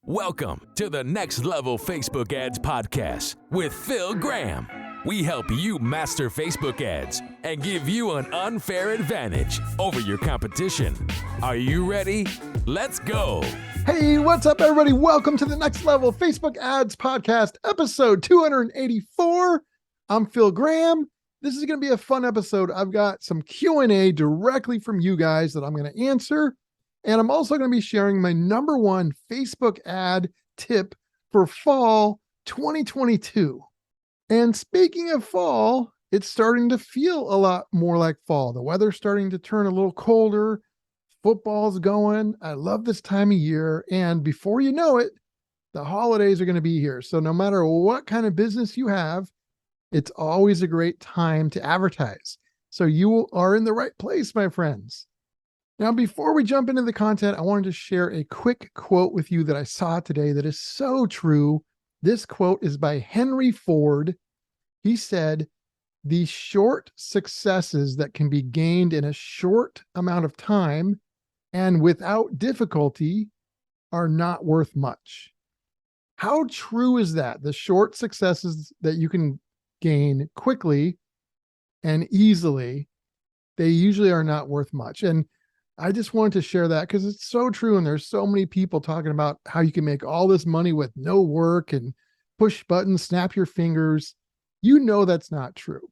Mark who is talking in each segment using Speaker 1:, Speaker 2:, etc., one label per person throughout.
Speaker 1: Welcome to the Next Level Facebook Ads Podcast with Phil Graham. We help you master Facebook ads and give you an unfair advantage over your competition. Are you ready? Let's go.
Speaker 2: Hey, what's up, everybody? Welcome to the Next Level Facebook Ads Podcast, episode 284. I'm Phil Graham. This is going to be a fun episode. I've got some Q&A directly from you guys that I'm going to answer. And I'm also going to be sharing my number one Facebook ad tip for fall 2022. And speaking of fall, it's starting to feel a lot more like fall. The weather's starting to turn a little colder. Football's going. I love this time of year. And before you know it, the holidays are going to be here. So no matter what kind of business you have, it's always a great time to advertise. So you are in the right place, my friends. Now, before we jump into the content, I wanted to share a quick quote with you that I saw today that is so true. This quote is by Henry Ford. He said, "The short successes that can be gained in a short amount of time and without difficulty are not worth much." How true is that? The short successes that you can gain quickly and easily, they usually are not worth much. And I just wanted to share that because it's so true. And there's so many people talking about how you can make all this money with no work and push buttons, snap your fingers. You know, that's not true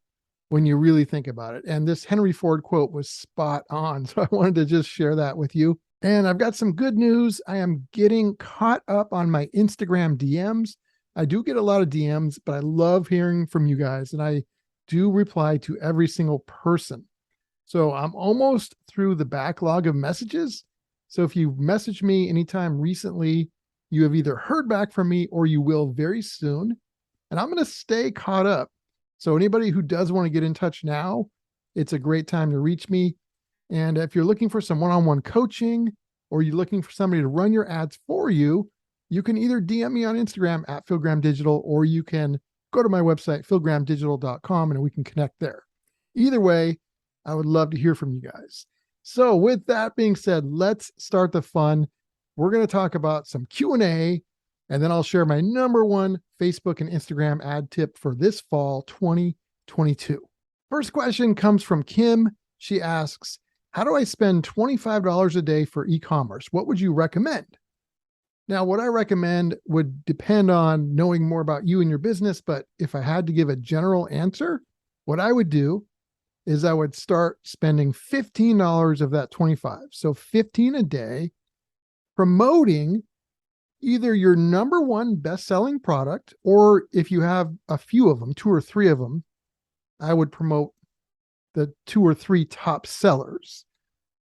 Speaker 2: when you really think about it. And this Henry Ford quote was spot on. So I wanted to just share that with you. And I've got some good news. I am getting caught up on my Instagram DMs. I do get a lot of DMs, but I love hearing from you guys. And I do reply to every single person. So I'm almost through the backlog of messages. So if you've messaged me anytime recently, you have either heard back from me or you will very soon. And I'm going to stay caught up. So anybody who does want to get in touch now, it's a great time to reach me. And if you're looking for some one-on-one coaching or you're looking for somebody to run your ads for you, you can either DM me on Instagram at PhilGrahamDigital, or you can go to my website, PhilGrahamDigital.com, and we can connect there. Either way, I would love to hear from you guys. So with that being said, let's start the fun. We're going to talk about some Q&A, and then I'll share my number one Facebook and Instagram ad tip for this fall 2022. First question comes from Kim. She asks, how do I spend $25 a day for e-commerce? What would you recommend? Now, what I recommend would depend on knowing more about you and your business, but if I had to give a general answer, what I would do is I would start spending $15 of that 25. So 15 a day, promoting either your number one best-selling product, or if you have a few of them, 2 or 3 of them, I would promote the 2 or 3 top sellers.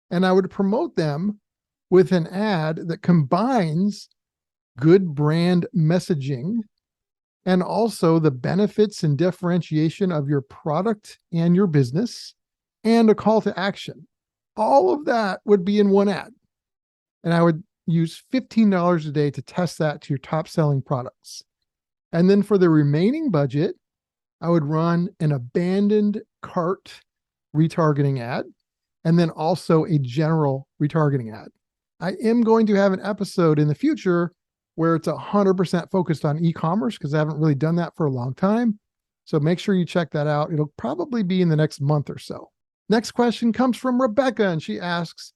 Speaker 2: And I would promote them with an ad that combines good brand messaging and also the benefits and differentiation of your product and your business, and a call to action. All of that would be in one ad. And I would use $15 a day to test that to your top selling products. And then for the remaining budget, I would run an abandoned cart retargeting ad, and then also a general retargeting ad. I am going to have an episode in the future where it's 100% focused on e-commerce, because I haven't really done that for a long time. So make sure you check that out. It'll probably be in the next month or so. Next question comes from Rebecca, and she asks,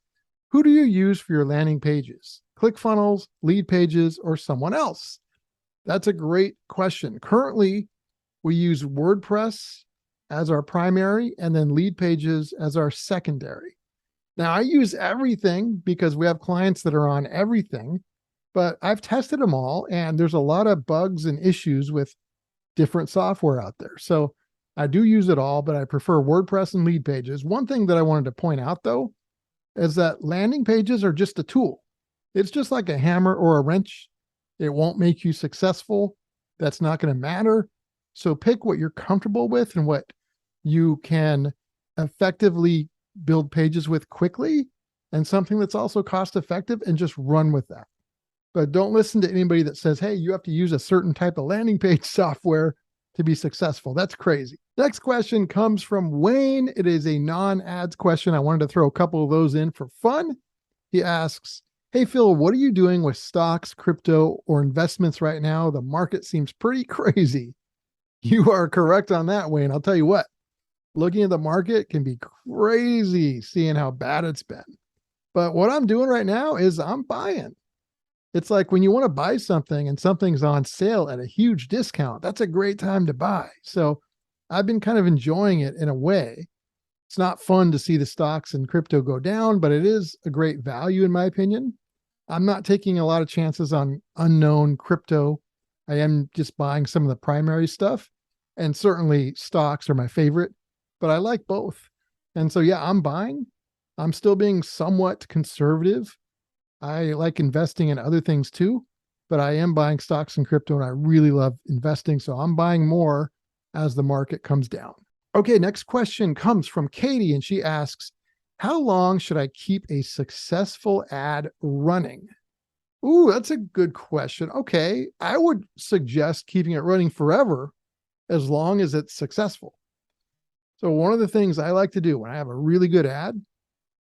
Speaker 2: who do you use for your landing pages? ClickFunnels, Lead Pages, or someone else? That's a great question. Currently, we use WordPress as our primary and then Lead Pages as our secondary. Now, I use everything because we have clients that are on everything, but I've tested them all, and there's a lot of bugs and issues with different software out there. So I do use it all, but I prefer WordPress and Lead Pages. One thing that I wanted to point out, though, is that landing pages are just a tool. It's just like a hammer or a wrench. It won't make you successful. That's not going to matter. So pick what you're comfortable with and what you can effectively build pages with quickly, and something that's also cost effective, and just run with that. But don't listen to anybody that says, hey, you have to use a certain type of landing page software to be successful. That's crazy. Next question comes from Wayne. It is a non-ads question. I wanted to throw a couple of those in for fun. He asks, Hey, Phil, what are you doing with stocks, crypto, or investments right now? The market seems pretty crazy. You are correct on that, Wayne. I'll tell you what, looking at the market can be crazy seeing how bad it's been. But what I'm doing right now is I'm buying. It's like when you want to buy something and something's on sale at a huge discount, that's a great time to buy. So I've been kind of enjoying it in a way. It's not fun to see the stocks and crypto go down, but it is a great value, in my opinion. I'm not taking a lot of chances on unknown crypto. I am just buying some of the primary stuff. And certainly stocks are my favorite, but I like both. And so, yeah, I'm buying. I'm still being somewhat conservative. I like investing in other things too, but I am buying stocks and crypto and I really love investing. So I'm buying more as the market comes down. Okay, next question comes from Katie and she asks, how long should I keep a successful ad running? Ooh, that's a good question. Okay, I would suggest keeping it running forever as long as it's successful. So one of the things I like to do when I have a really good ad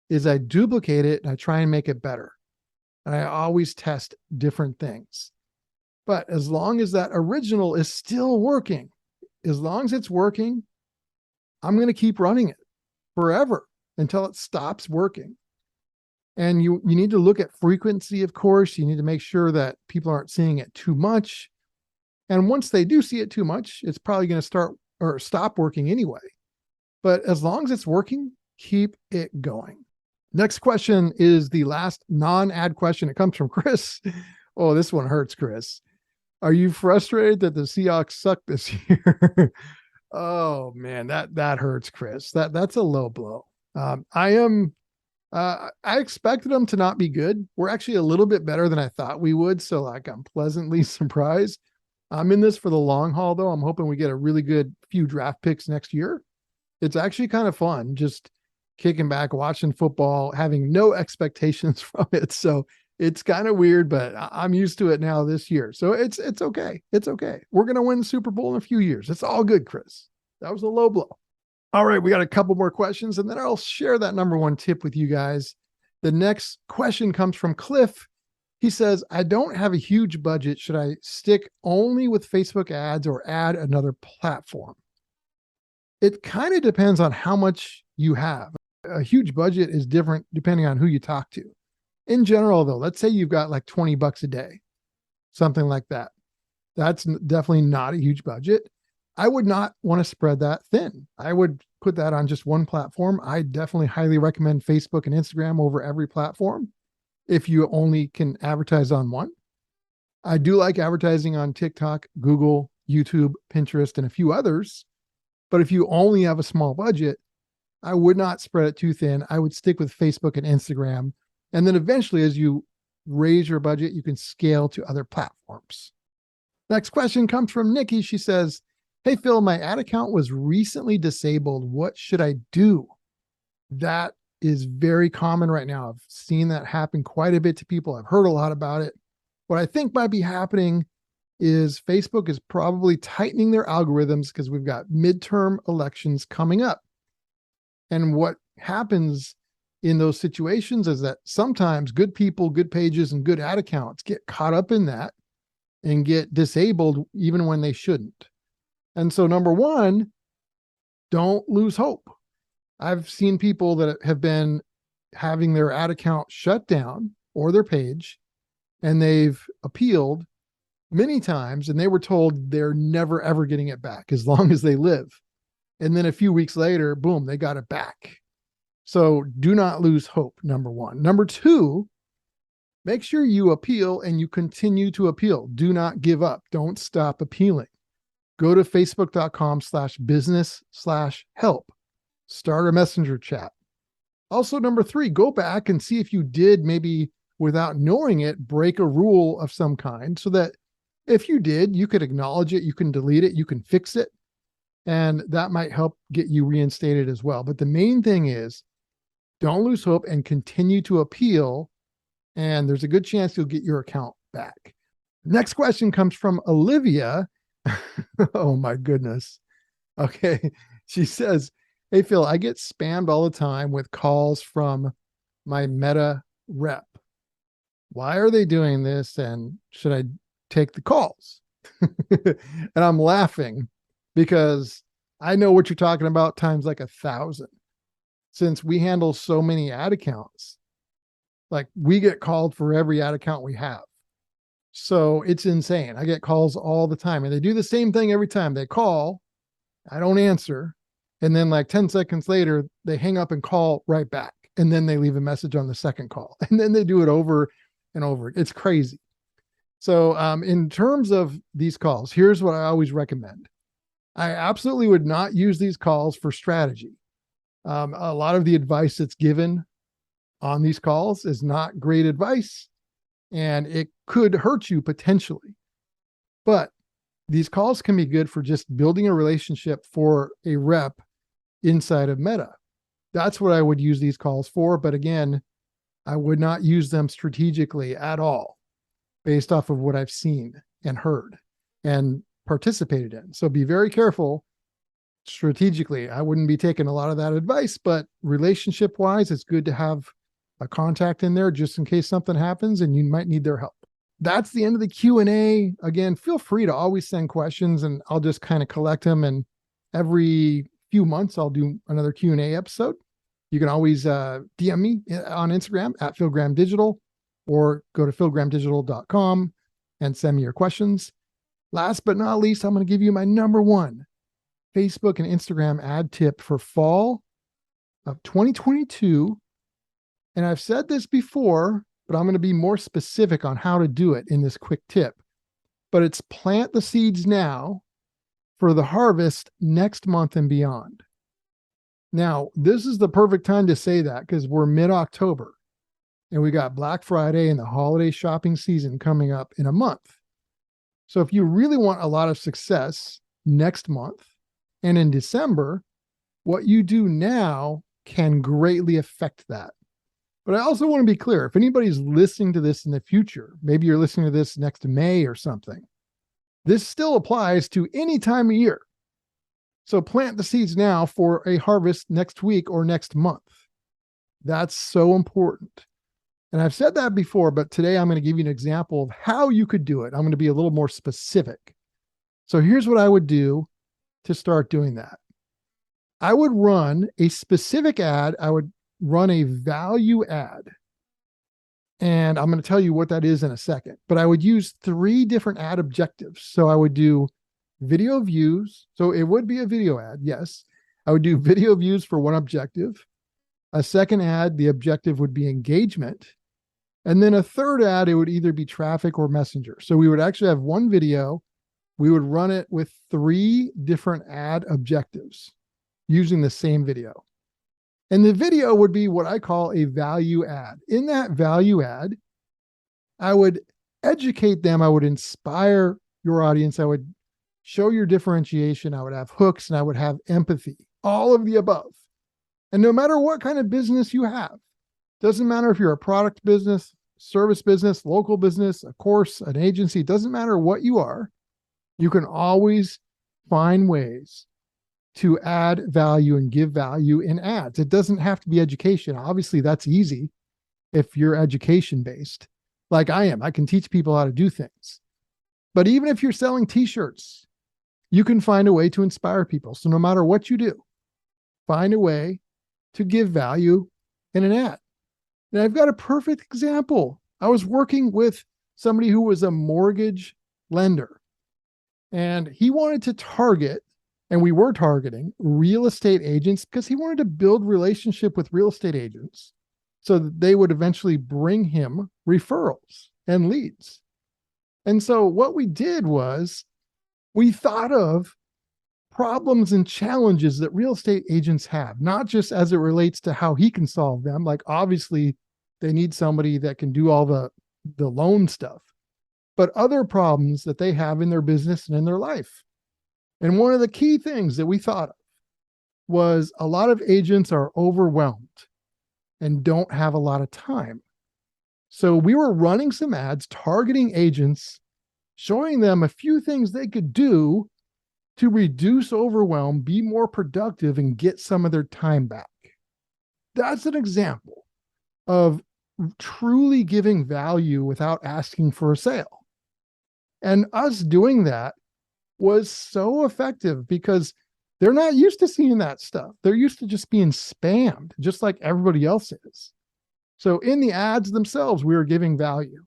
Speaker 2: is I duplicate it and I try and make it better. And I always test different things. But as long as that original is still working, as long as it's working, I'm going to keep running it forever until it stops working. And you need to look at frequency, of course. You need to make sure that people aren't seeing it too much. And once they do see it too much, it's probably going to start or stop working anyway. But as long as it's working, keep it going. Next question is the last non-ad question. It comes from Chris. Oh, this one hurts, Chris. Are you frustrated that the Seahawks suck this year? Oh man, that hurts, Chris. That's a low blow. I expected them to not be good. We're actually a little bit better than I thought we would. So like I'm pleasantly surprised. I'm in this for the long haul though. I'm hoping we get a really good few draft picks next year. It's actually kind of fun just kicking back, watching football, having no expectations from it. So it's kind of weird, but I'm used to it now this year. So it's okay. It's okay. We're going to win the Super Bowl in a few years. It's all good, Chris. That was a low blow. All right, we got a couple more questions and then I'll share that number one tip with you guys. The next question comes from Cliff. He says, I don't have a huge budget. Should I stick only with Facebook ads or add another platform? It kind of depends on how much you have. A huge budget is different depending on who you talk to. In general, though, let's say you've got like $20 a day, something like that. That's definitely not a huge budget. I would not want to spread that thin. I would put that on just one platform. I definitely highly recommend Facebook and Instagram over every platform if you only can advertise on one. I do like advertising on TikTok, Google, YouTube, Pinterest, and a few others. But if you only have a small budget, I would not spread it too thin. I would stick with Facebook and Instagram. And then eventually, as you raise your budget, you can scale to other platforms. Next question comes from Nikki. She says, hey, Phil, my ad account was recently disabled. What should I do? That is very common right now. I've seen that happen quite a bit to people. I've heard a lot about it. What I think might be happening is Facebook is probably tightening their algorithms because we've got midterm elections coming up. And what happens in those situations is that sometimes good people, good pages, and good ad accounts get caught up in that and get disabled even when they shouldn't. And so number one, don't lose hope. I've seen people that have been having their ad account shut down or their page, and they've appealed many times, and they were told they're never, ever getting it back as long as they live. And then a few weeks later, boom, they got it back. So do not lose hope, number one. Number two, make sure you appeal and you continue to appeal. Do not give up. Don't stop appealing. Go to facebook.com/business/help. Start a messenger chat. Also, number three, go back and see if you did, maybe without knowing it, break a rule of some kind so that if you did, you could acknowledge it, you can delete it, you can fix it, and that might help get you reinstated as well. But the main thing is don't lose hope and continue to appeal, and there's a good chance you'll get your account back. Next question comes from Olivia. Oh my goodness. Okay. She says, hey, Phil, I get spammed all the time with calls from my Meta rep. why are they doing this? And should I take the calls? And I'm laughing because I know what you're talking about times like 1,000. Since we handle so many ad accounts, like we get called for every ad account we have. So it's insane. I get calls all the time and they do the same thing every time they call. I don't answer. And then like 10 seconds later, they hang up and call right back. And then they leave a message on the second call. And then they do it over and over. It's crazy. So in terms of these calls, here's what I always recommend. I absolutely would not use these calls for strategy. A lot of the advice that's given on these calls is not great advice, and it could hurt you potentially. But these calls can be good for just building a relationship for a rep inside of Meta. That's what I would use these calls for. But again, I would not use them strategically at all based off of what I've seen and heard and participated in. So be very careful strategically. I wouldn't be taking a lot of that advice, but relationship wise, it's good to have a contact in there just in case something happens and you might need their help. That's the end of the Q&A. Again, feel free to always send questions and I'll just kind of collect them. And every few months, I'll do another Q&A episode. You can always DM me on Instagram at PhilGrahamDigital or go to philgrahamdigital.com and send me your questions. Last but not least, I'm going to give you my number one Facebook and Instagram ad tip for fall of 2022. And I've said this before, but I'm going to be more specific on how to do it in this quick tip. But it's plant the seeds now for the harvest next month and beyond. Now, this is the perfect time to say that because we're mid-October and we got Black Friday and the holiday shopping season coming up in a month. So if you really want a lot of success next month and in December, what you do now can greatly affect that. But I also want to be clear, if anybody's listening to this in the future, maybe you're listening to this next May or something, this still applies to any time of year. So plant the seeds now for a harvest next week or next month. That's so important. And I've said that before, but today I'm going to give you an example of how you could do it. I'm going to be a little more specific. So here's what I would do to start doing that. I would run a specific ad. I would run a value ad. And I'm going to tell you what that is in a second, but I would use 3 different ad objectives. So I would do video views. So it would be a video ad. Yes. I would do video views for one objective. A second ad, the objective would be engagement. And then a third ad, it would either be traffic or messenger. So we would actually have one video. We would run it with 3 different ad objectives using the same video. And the video would be what I call a value ad. In that value ad, I would educate them. I would inspire your audience. I would show your differentiation. I would have hooks and I would have empathy, all of the above. And no matter what kind of business you have, doesn't matter if you're a product business, service business, local business, a course, an agency, doesn't matter what you are, you can always find ways to add value and give value in ads. It doesn't have to be education. Obviously, that's easy if you're education based, like I am. I can teach people how to do things. But even if you're selling t-shirts, you can find a way to inspire people. So no matter what you do, find a way to give value in an ad. And I've got a perfect example. I was working with somebody who was a mortgage lender, and he wanted to target, and we were targeting real estate agents because he wanted to build relationship with real estate agents so that they would eventually bring him referrals and leads. And so what we did was we thought of problems and challenges that real estate agents have, not just as it relates to how he can solve them. Like obviously they need somebody that can do all the loan stuff, but other problems that they have in their business and in their life. And one of the key things that we thought of was a lot of agents are overwhelmed and don't have a lot of time. So we were running some ads targeting agents, showing them a few things they could do to reduce overwhelm, be more productive, and get some of their time back. That's an example of truly giving value without asking for a sale. And us doing that was so effective because they're not used to seeing that stuff. They're used to just being spammed, just like everybody else is. So in the ads themselves, we were giving value.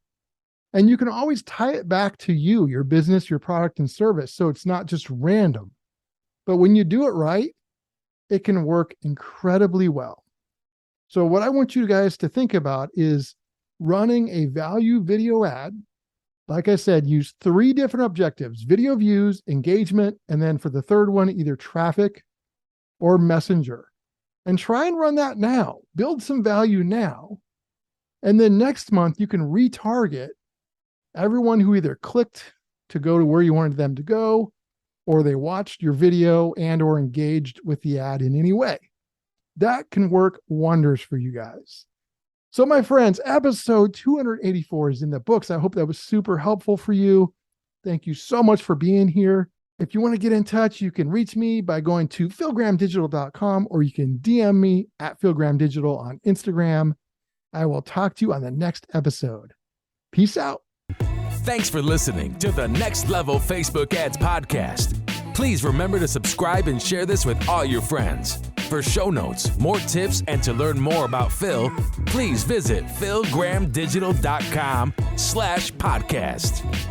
Speaker 2: And you can always tie it back to you, your business, your product and service. So it's not just random. But when you do it right, it can work incredibly well. So what I want you guys to think about is running a value video ad. Like I said, use 3 different objectives: video views, engagement, and then for the third one, either traffic or messenger. And try and run that now. Build some value now. And then next month, you can retarget everyone who either clicked to go to where you wanted them to go, or they watched your video and or engaged with the ad in any way. That can work wonders for you guys. So my friends, episode 284 is in the books. I hope that was super helpful for you. Thank you so much for being here. If you want to get in touch, you can reach me by going to philgrahamdigital.com, or you can DM me at philgrahamdigital on Instagram. I will talk to you on the next episode. Peace out.
Speaker 1: Thanks for listening to the Next Level Facebook Ads Podcast. Please remember to subscribe and share this with all your friends. For show notes, more tips, and to learn more about Phil, please visit philgrahamdigital.com/podcast.